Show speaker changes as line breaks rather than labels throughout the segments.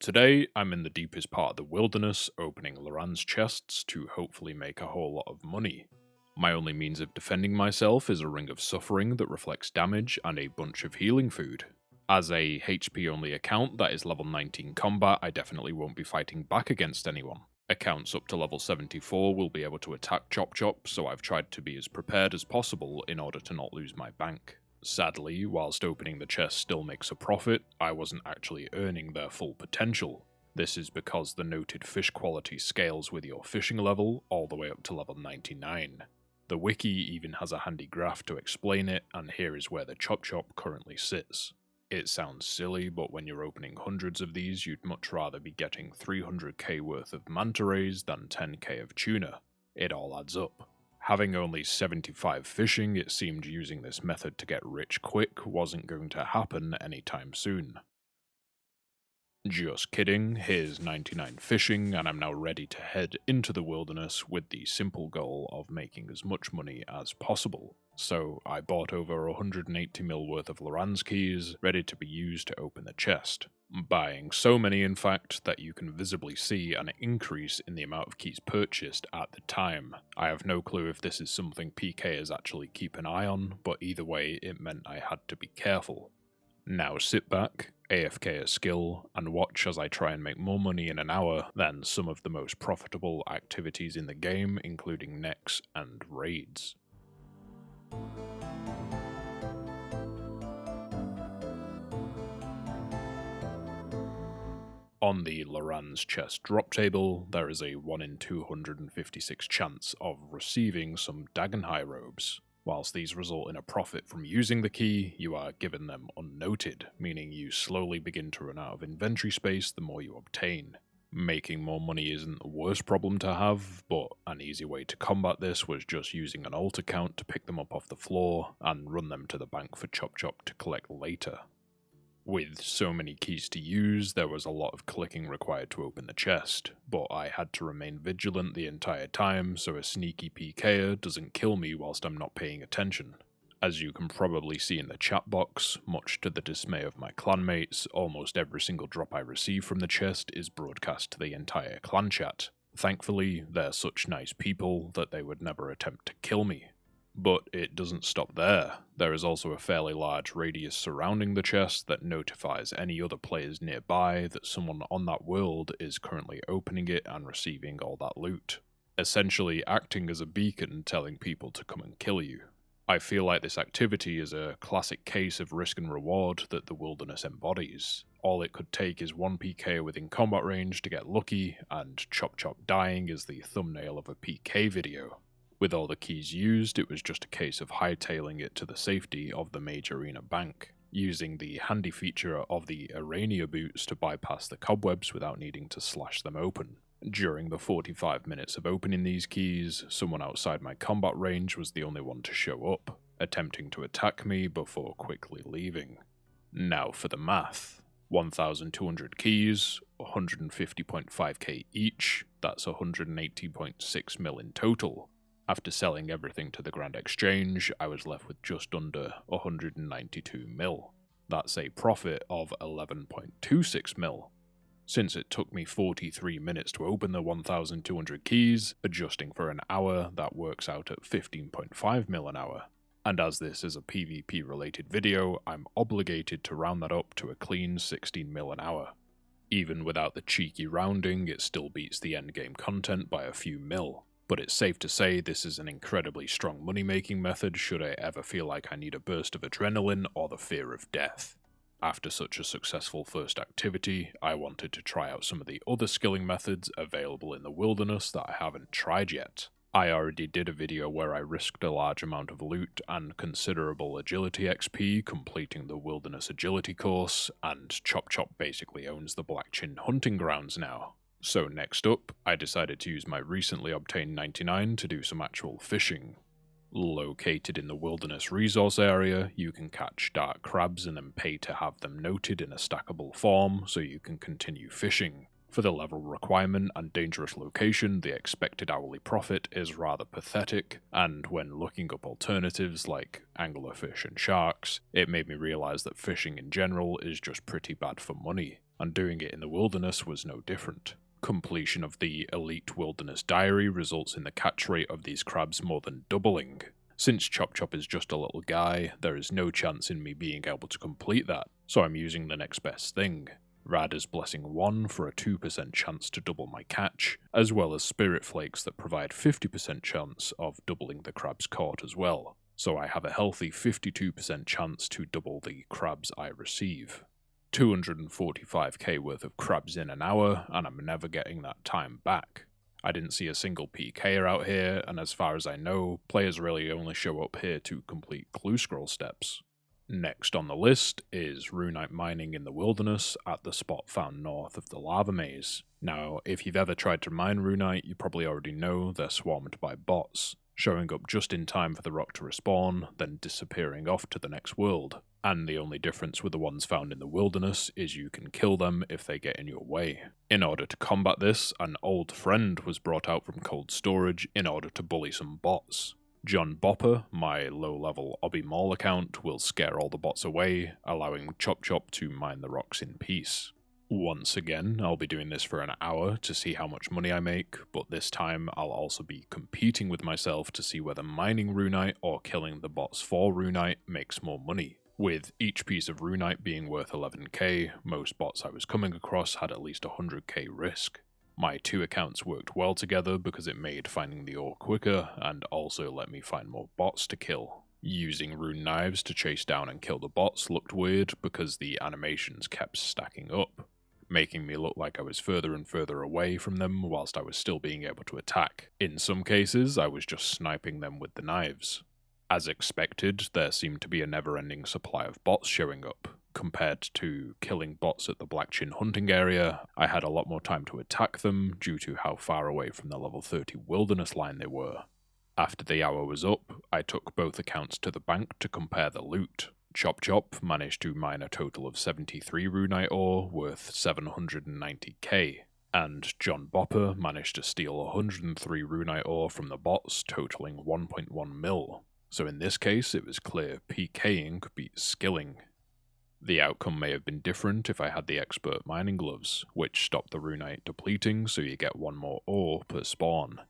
Today, I'm in the deepest part of the wilderness, opening Larran's chests to hopefully make a whole lot of money. My only means of defending myself is a ring of suffering that reflects damage and a bunch of healing food. As a HP only account that is level 19 combat, I definitely won't be fighting back against anyone. Accounts up to level 74 will be able to attack ChopChop, so I've tried to be as prepared as possible in order to not lose my bank. Sadly, whilst opening the chest still makes a profit, I wasn't actually earning their full potential. This is because the noted fish quality scales with your fishing level all the way up to level 99. The wiki even has a handy graph to explain it, and here is where the ChopChop currently sits. It sounds silly, but when you're opening hundreds of these, you'd much rather be getting 300k worth of manta rays than 10k of tuna. It all adds up. Having only 75 fishing, it seemed using this method to get rich quick wasn't going to happen anytime soon. Just kidding, here's 99 fishing, and I'm now ready to head into the wilderness with the simple goal of making as much money as possible. So I bought over 180 mil worth of Larran's keys, ready to be used to open the chest. Buying so many in fact that you can visibly see an increase in the amount of keys purchased at the time. I have no clue if this is something PKers actually keep an eye on, but either way it meant I had to be careful. Now sit back, AFK a skill, and watch as I try and make more money in an hour than some of the most profitable activities in the game, including necks and raids. On the Larran's chest drop table, there is a 1 in 256 chance of receiving some Dagonhai robes. Whilst these result in a profit from using the key, you are given them unnoted, meaning you slowly begin to run out of inventory space the more you obtain. Making more money isn't the worst problem to have, but an easy way to combat this was just using an alt account to pick them up off the floor and run them to the bank for ChopChop to collect later. With so many keys to use, there was a lot of clicking required to open the chest, but I had to remain vigilant the entire time so a sneaky PKer doesn't kill me whilst I'm not paying attention. As you can probably see in the chat box, much to the dismay of my clanmates, almost every single drop I receive from the chest is broadcast to the entire clan chat. Thankfully, they're such nice people that they would never attempt to kill me. But it doesn't stop there. There is also a fairly large radius surrounding the chest that notifies any other players nearby that someone on that world is currently opening it and receiving all that loot, essentially acting as a beacon telling people to come and kill you. I feel like this activity is a classic case of risk and reward that the wilderness embodies. All it could take is one PK within combat range to get lucky, and ChopChop dying is the thumbnail of a PK video. With all the keys used, it was just a case of hightailing it to the safety of the major arena bank, using the handy feature of the Arania boots to bypass the cobwebs without needing to slash them open. During the 45 minutes of opening these keys, someone outside my combat range was the only one to show up, attempting to attack me before quickly leaving. Now for the math. 1,200 keys, 150.5k each, that's 180.6 mil in total. After selling everything to the Grand Exchange, I was left with just under 192 mil. That's a profit of 11.26 mil. Since it took me 43 minutes to open the 1,200 keys, adjusting for an hour, that works out at 15.5 mil an hour. And as this is a PvP related video, I'm obligated to round that up to a clean 16 mil an hour. Even without the cheeky rounding, it still beats the endgame content by a few mil. But it's safe to say this is an incredibly strong money-making method should I ever feel like I need a burst of adrenaline or the fear of death. After such a successful first activity, I wanted to try out some of the other skilling methods available in the wilderness that I haven't tried yet. I already did a video where I risked a large amount of loot and considerable agility XP completing the wilderness agility course, and ChopChop basically owns the Blackchin hunting grounds now. So next up, I decided to use my recently obtained 99 to do some actual fishing. Located in the wilderness resource area, you can catch dark crabs and then pay to have them noted in a stackable form so you can continue fishing. For the level requirement and dangerous location, the expected hourly profit is rather pathetic, and when looking up alternatives like anglerfish and sharks, it made me realise that fishing in general is just pretty bad for money. and doing it in the wilderness was no different. Completion of the Elite Wilderness Diary results in the catch rate of these crabs more than doubling. Since ChopChop is just a little guy, there is no chance in me being able to complete that, so I'm using the next best thing. Rada's Blessing 1 for a 2% chance to double my catch, as well as Spirit Flakes that provide 50% chance of doubling the crabs caught as well, so I have a healthy 52% chance to double the crabs I receive. 245k worth of crabs in an hour, and I'm never getting that time back. I didn't see a single PKer out here, and as far as I know, players really only show up here to complete clue scroll steps. Next on the list is runite mining in the wilderness at the spot found north of the lava maze. Now, if you've ever tried to mine runite, you probably already know they're swarmed by bots, showing up just in time for the rock to respawn, then disappearing off to the next world. And the only difference with the ones found in the wilderness is you can kill them if they get in your way. In order to combat this, an old friend was brought out from cold storage in order to bully some bots. John Bopper, my low-level Obby Mall account, will scare all the bots away, allowing ChopChop to mine the rocks in peace. Once again, I'll be doing this for an hour to see how much money I make, but this time I'll also be competing with myself to see whether mining runite or killing the bots for runite makes more money. With each piece of runite being worth 11k, most bots I was coming across had at least 100k risk. My two accounts worked well together because it made finding the ore quicker and also let me find more bots to kill. Using rune knives to chase down and kill the bots looked weird because the animations kept stacking up, making me look like I was further and further away from them whilst I was still being able to attack. In some cases, I was just sniping them with the knives. As expected, there seemed to be a never-ending supply of bots showing up. Compared to killing bots at the Blackchin hunting area, I had a lot more time to attack them due to how far away from the level 30 wilderness line they were. After the hour was up, I took both accounts to the bank to compare the loot. ChopChop managed to mine a total of 73 runite ore worth 790k, and John Bopper managed to steal 103 runite ore from the bots totaling 1.1 mil. So in this case, it was clear PKing beats skilling. The outcome may have been different if I had the expert mining gloves, which stop the runite depleting so you get one more ore per spawn.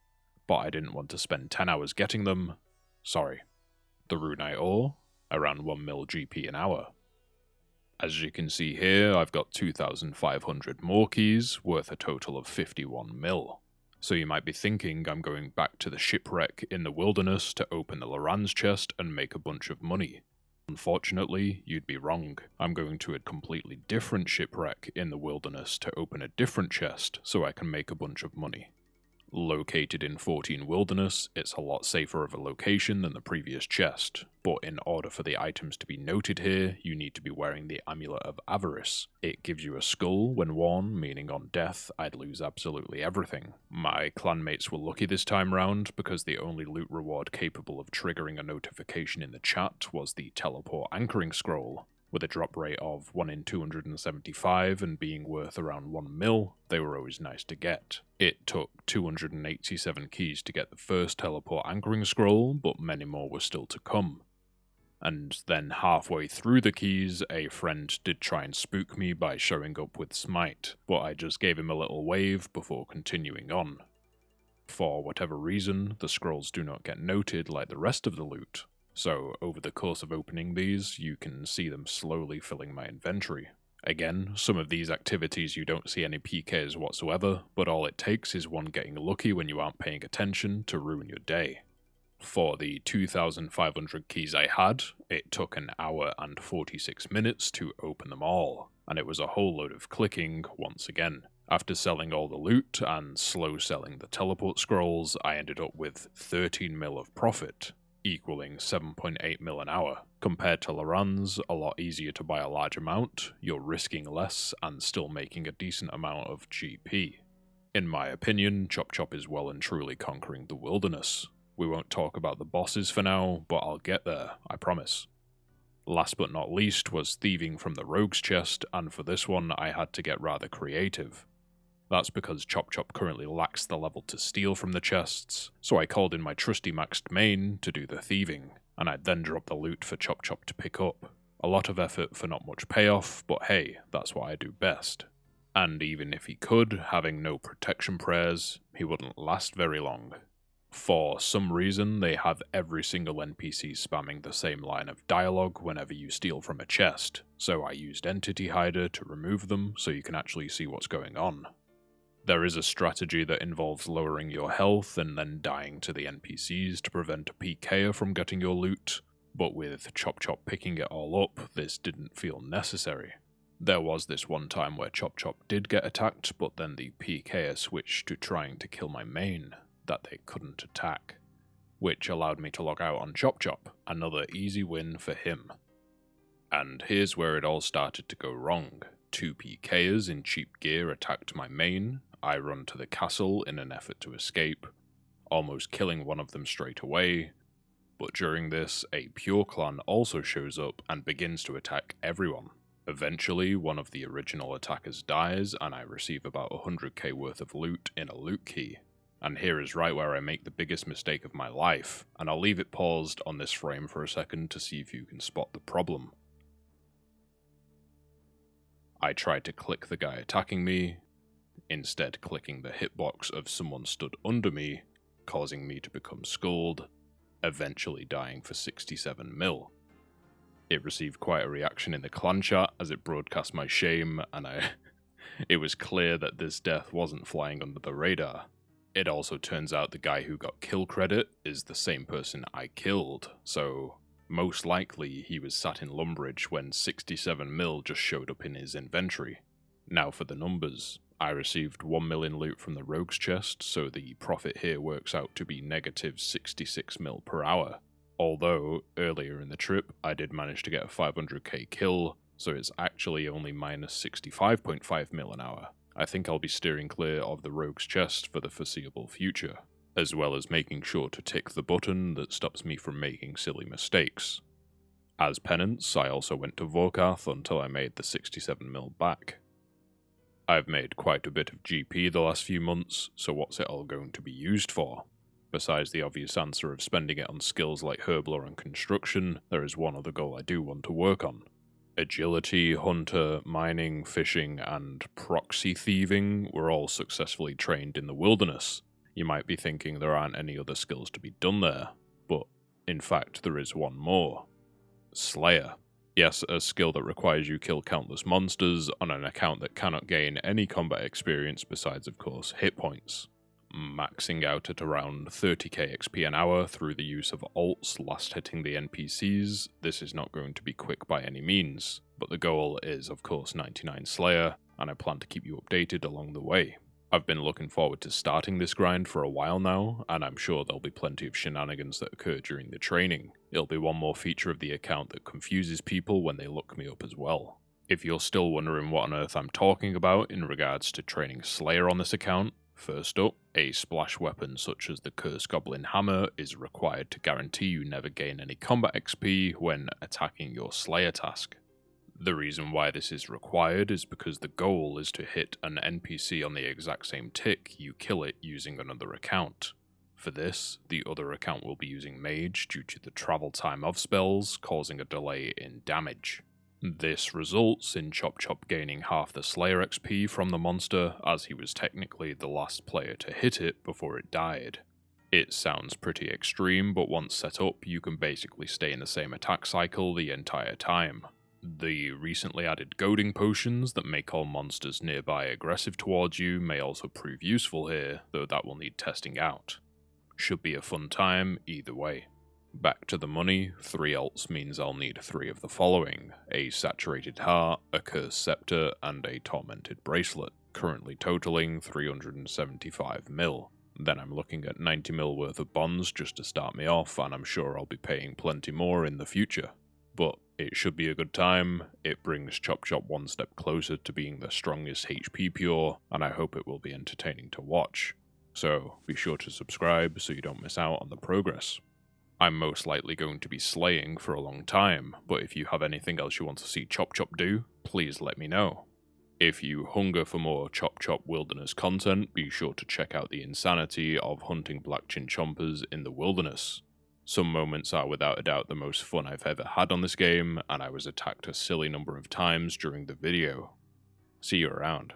But I didn't want to spend 10 hours getting them. Sorry. The runite ore, around 1 mil GP an hour. As you can see here, I've got 2,500 more keys, worth a total of 51 mil. So you might be thinking I'm going back to the shipwreck in the wilderness to open the Larran's chest and make a bunch of money. Unfortunately, you'd be wrong. I'm going to a completely different shipwreck in the wilderness to open a different chest so I can make a bunch of money. Located in 14 Wilderness, it's a lot safer of a location than the previous chest, but in order for the items to be noted here, you need to be wearing the Amulet of Avarice. It gives you a skull when worn, meaning on death, I'd lose absolutely everything. My clanmates were lucky this time round, because the only loot reward capable of triggering a notification in the chat was the Teleport Anchoring Scroll. With a drop rate of 1 in 275 and being worth around 1 mil, they were always nice to get. It took 287 keys to get the first teleport anchoring scroll, but many more were still to come. And then halfway through the keys, a friend did try and spook me by showing up with Smite, but I just gave him a little wave before continuing on. For whatever reason, the scrolls do not get noted like the rest of the loot. So, over the course of opening these, you can see them slowly filling my inventory. Again, some of these activities you don't see any PKs whatsoever, but all it takes is one getting lucky when you aren't paying attention to ruin your day. For the 2,500 keys I had, it took an hour and 46 minutes to open them all, and it was a whole load of clicking once again. After selling all the loot and slow selling the teleport scrolls, I ended up with 13 mil of profit, equaling 7.8 mil an hour. Compared to Larran's, a lot easier to buy a large amount, you're risking less and still making a decent amount of GP. In my opinion, ChopChop is well and truly conquering the wilderness. We won't talk about the bosses for now, but I'll get there, I promise. Last but not least was thieving from the rogue's chest, and for this one I had to get rather creative. That's because ChopChop currently lacks the level to steal from the chests, so I called in my trusty maxed main to do the thieving, and I'd then drop the loot for ChopChop to pick up. A lot of effort for not much payoff, but hey, that's what I do best. And even if he could, having no protection prayers, he wouldn't last very long. For some reason, they have every single NPC spamming the same line of dialogue whenever you steal from a chest, so I used Entity Hider to remove them so you can actually see what's going on. There is a strategy that involves lowering your health and then dying to the NPCs to prevent a PKer from getting your loot, but with ChopChop picking it all up, this didn't feel necessary. There was this one time where ChopChop did get attacked, but then the PKer switched to trying to kill my main that they couldn't attack, which allowed me to log out on ChopChop, another easy win for him. And here's where it all started to go wrong. 2 PKers in cheap gear attacked my main, I run to the castle in an effort to escape, almost killing one of them straight away, but during this, a pure clan also shows up and begins to attack everyone. Eventually, one of the original attackers dies, and I receive about 100k worth of loot in a loot key. And here is right where I make the biggest mistake of my life, and I'll leave it paused on this frame for a second to see if you can spot the problem. I tried to click the guy attacking me, instead clicking the hitbox of someone stood under me, causing me to become skulled, eventually dying for 67 mil. It received quite a reaction in the clan chat as it broadcast my shame, and it was clear that this death wasn't flying under the radar. It also turns out the guy who got kill credit is the same person I killed, so most likely he was sat in Lumbridge when 67 mil just showed up in his inventory. Now for the numbers. I received 1 million loot from the rogues chest, so the profit here works out to be negative 66 mil per hour. Although, earlier in the trip, I did manage to get a 500k kill, so it's actually only minus 65.5 mil an hour. I think I'll be steering clear of the rogues chest for the foreseeable future, as well as making sure to tick the button that stops me from making silly mistakes. As penance, I also went to Vorkath until I made the 67 mil back. I've made quite a bit of GP the last few months, so what's it all going to be used for? Besides the obvious answer of spending it on skills like Herbler and Construction, there is one other goal I do want to work on. Agility, Hunter, Mining, Fishing, and Proxy Thieving were all successfully trained in the Wilderness. You might be thinking there aren't any other skills to be done there, but in fact there is one more. Slayer. Yes, a skill that requires you kill countless monsters on an account that cannot gain any combat experience besides of course hit points. Maxing out at around 30k XP an hour through the use of ults last hitting the NPCs, this is not going to be quick by any means, but the goal is of course 99 Slayer, and I plan to keep you updated along the way. I've been looking forward to starting this grind for a while now, and I'm sure there'll be plenty of shenanigans that occur during the training. It'll be one more feature of the account that confuses people when they look me up as well. If you're still wondering what on earth I'm talking about in regards to training Slayer on this account, first up, a splash weapon such as the Cursed Goblin Hammer is required to guarantee you never gain any combat XP when attacking your Slayer task. The reason why this is required is because the goal is to hit an NPC on the exact same tick you kill it using another account. For this, the other account will be using Mage due to the travel time of spells, causing a delay in damage. This results in ChopChop gaining half the Slayer XP from the monster, as he was technically the last player to hit it before it died. It sounds pretty extreme, but once set up, you can basically stay in the same attack cycle the entire time. The recently added goading potions that make all monsters nearby aggressive towards you may also prove useful here, though that will need testing out. Should be a fun time either way. Back to the money, 3 alts means I'll need 3 of the following: a Saturated Heart, a Cursed Scepter, and a Tormented Bracelet, currently totaling 375 mil. Then I'm looking at 90 mil worth of bonds just to start me off, and I'm sure I'll be paying plenty more in the future. But it should be a good time, it brings ChopChop one step closer to being the strongest HP pure, and I hope it will be entertaining to watch. So be sure to subscribe so you don't miss out on the progress. I'm most likely going to be slaying for a long time, but if you have anything else you want to see ChopChop do, please let me know. If you hunger for more ChopChop Wilderness content, be sure to check out the insanity of hunting black chinchompers in the wilderness. Some moments are without a doubt the most fun I've ever had on this game, and I was attacked a silly number of times during the video. See you around.